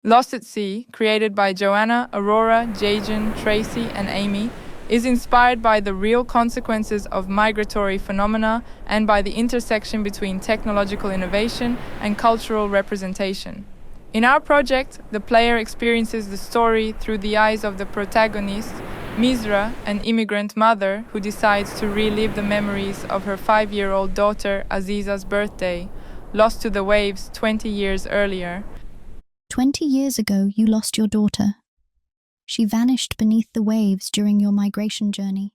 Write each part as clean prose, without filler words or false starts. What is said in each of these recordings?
Lost at Sea, created by Joanna, Aurora, Jaejun, Tracy, and Amy, is inspired by the real consequences of migratory phenomena and by the intersection between technological innovation and cultural representation. In our project, the player experiences the story through the eyes of the protagonist, Misrah, an immigrant mother who decides to relive the memories of her 5-year-old daughter Aziza's birthday, lost to the waves 20 years earlier. 20 years ago, you lost your daughter. She vanished beneath the waves during your migration journey.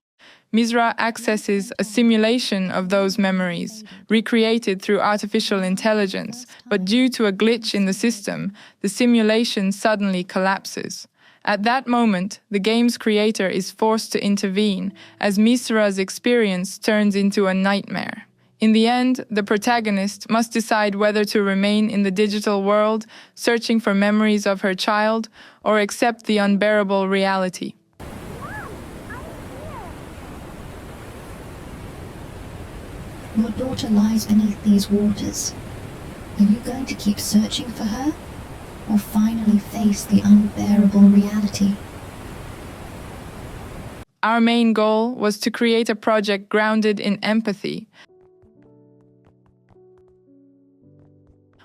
Misrah accesses a simulation of those memories, recreated through artificial intelligence, but due to a glitch in the system, the simulation suddenly collapses. At that moment, the game's creator is forced to intervene, as Misrah's experience turns into a nightmare. In the end, the protagonist must decide whether to remain in the digital world, searching for memories of her child, or accept the unbearable reality. Your daughter lies beneath these waters. Are you going to keep searching for her, or finally face the unbearable reality? Our main goal was to create a project grounded in empathy,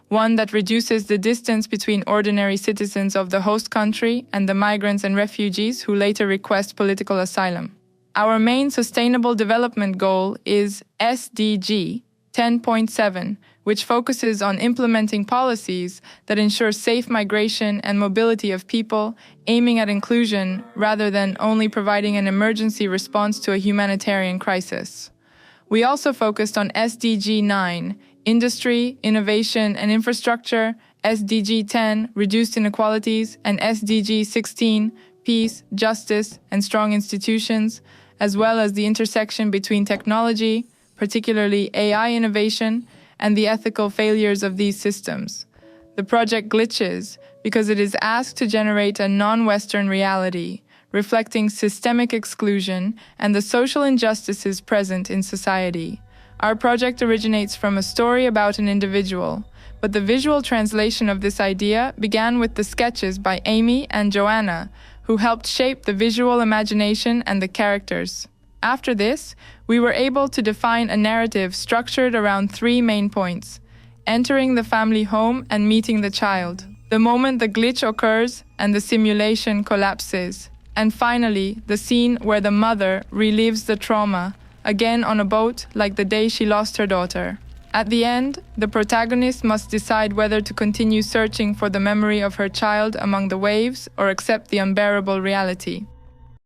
one that reduces the distance between ordinary citizens of the host country and the migrants and refugees who later request political asylum. Our main sustainable development goal is SDG 10.7, which focuses on implementing policies that ensure safe migration and mobility of people, aiming at inclusion rather than only providing an emergency response to a humanitarian crisis. We also focused on SDG 9, industry, innovation, and infrastructure, SDG 10, reduced inequalities, and SDG 16, peace, justice, and strong institutions, as well as the intersection between technology, particularly AI innovation, and the ethical failures of these systems. The project glitches because it is asked to generate a non-Western reality, reflecting systemic exclusion and the social injustices present in society. Our project originates from a story about an individual, but the visual translation of this idea began with the sketches by Amy and Joanna, who helped shape the visual imagination and the characters. After this, we were able to define a narrative structured around 3 main points: entering the family home and meeting the child, the moment the glitch occurs and the simulation collapses, and finally, the scene where the mother relives the trauma, again on a boat like the day she lost her daughter. At the end, the protagonist must decide whether to continue searching for the memory of her child among the waves or accept the unbearable reality.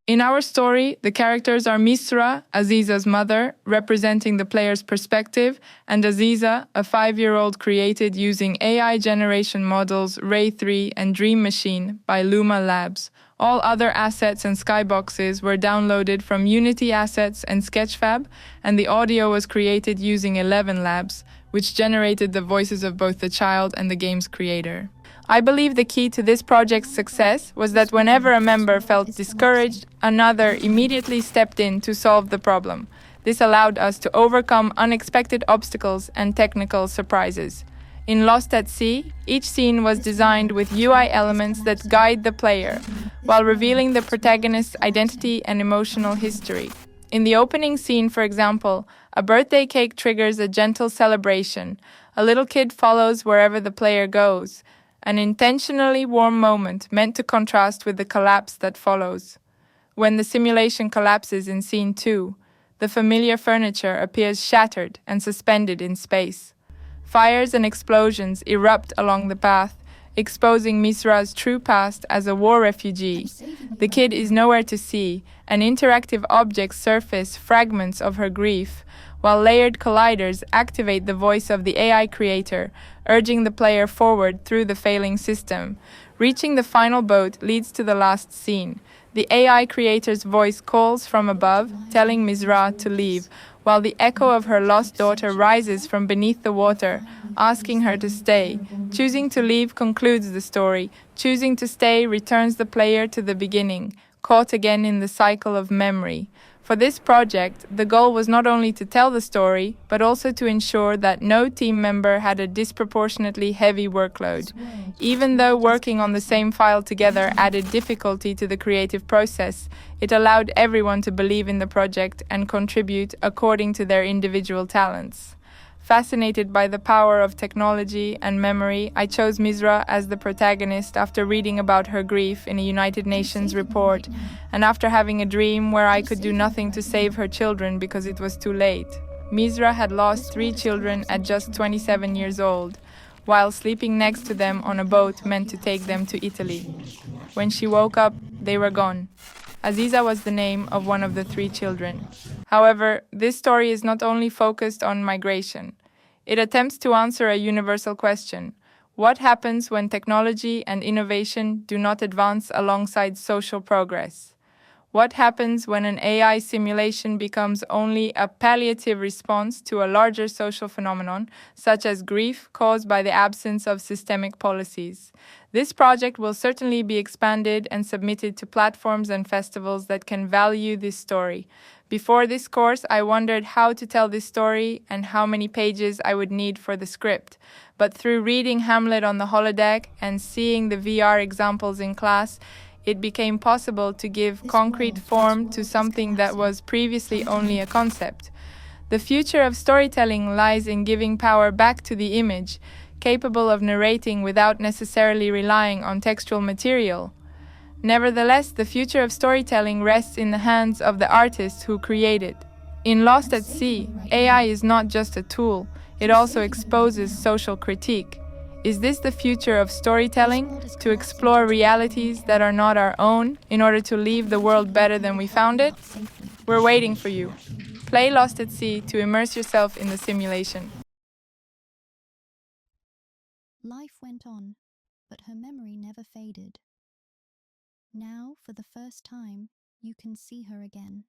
In our story, the characters are Misrah, Aziza's mother, representing the player's perspective, and Aziza, a 5-year-old created using AI generation models Ray 3 and Dream Machine by Luma Labs. All other assets and skyboxes were downloaded from Unity Assets and Sketchfab, and the audio was created using 11 Labs, which generated the voices of both the child and the game's creator. I believe the key to this project's success was that whenever a member felt discouraged, another immediately stepped in to solve the problem. This allowed us to overcome unexpected obstacles and technical surprises. In Lost at Sea, each scene was designed with UI elements that guide the player, while revealing the protagonist's identity and emotional history. In the opening scene, for example, a birthday cake triggers a gentle celebration. A little kid follows wherever the player goes, an intentionally warm moment meant to contrast with the collapse that follows. When the simulation collapses in scene 2, the familiar furniture appears shattered and suspended in space. Fires and explosions erupt along the path, exposing Misrah's true past as a war refugee. The kid is nowhere to see, and interactive objects surface fragments of her grief, while layered colliders activate the voice of the AI creator, urging the player forward through the failing system. Reaching the final boat leads to the last scene. The AI creator's voice calls from above, telling Misrah to leave, while the echo of her lost daughter rises from beneath the water, asking her to stay. Choosing to leave concludes the story. Choosing to stay returns the player to the beginning, caught again in the cycle of memory. For this project, the goal was not only to tell the story, but also to ensure that no team member had a disproportionately heavy workload. Even though working on the same file together added difficulty to the creative process, it allowed everyone to believe in the project and contribute according to their individual talents. Fascinated by the power of technology and memory, I chose Misrah as the protagonist after reading about her grief in a United Nations report and after having a dream where I could do nothing to save her children because it was too late. Misrah had lost 3 children at just 27 years old, while sleeping next to them on a boat meant to take them to Italy. When she woke up, they were gone. Aziza was the name of one of the 3 children. However, this story is not only focused on migration. It attempts to answer a universal question. What happens when technology and innovation do not advance alongside social progress? What happens when an AI simulation becomes only a palliative response to a larger social phenomenon, such as grief caused by the absence of systemic policies? This project will certainly be expanded and submitted to platforms and festivals that can value this story. Before this course, I wondered how to tell this story and how many pages I would need for the script. But through reading Hamlet on the holodeck and seeing the VR examples in class, it became possible to give concrete form to something that was previously only a concept. The future of storytelling lies in giving power back to the image, capable of narrating without necessarily relying on textual material. Nevertheless, the future of storytelling rests in the hands of the artists who create it. In Lost at Sea, AI is not just a tool, it also exposes social critique. Is this the future of storytelling, to explore realities that are not our own in order to leave the world better than we found it? We're waiting for you. Play Lost at Sea to immerse yourself in the simulation. Life went on, but her memory never faded. Now, for the first time, you can see her again.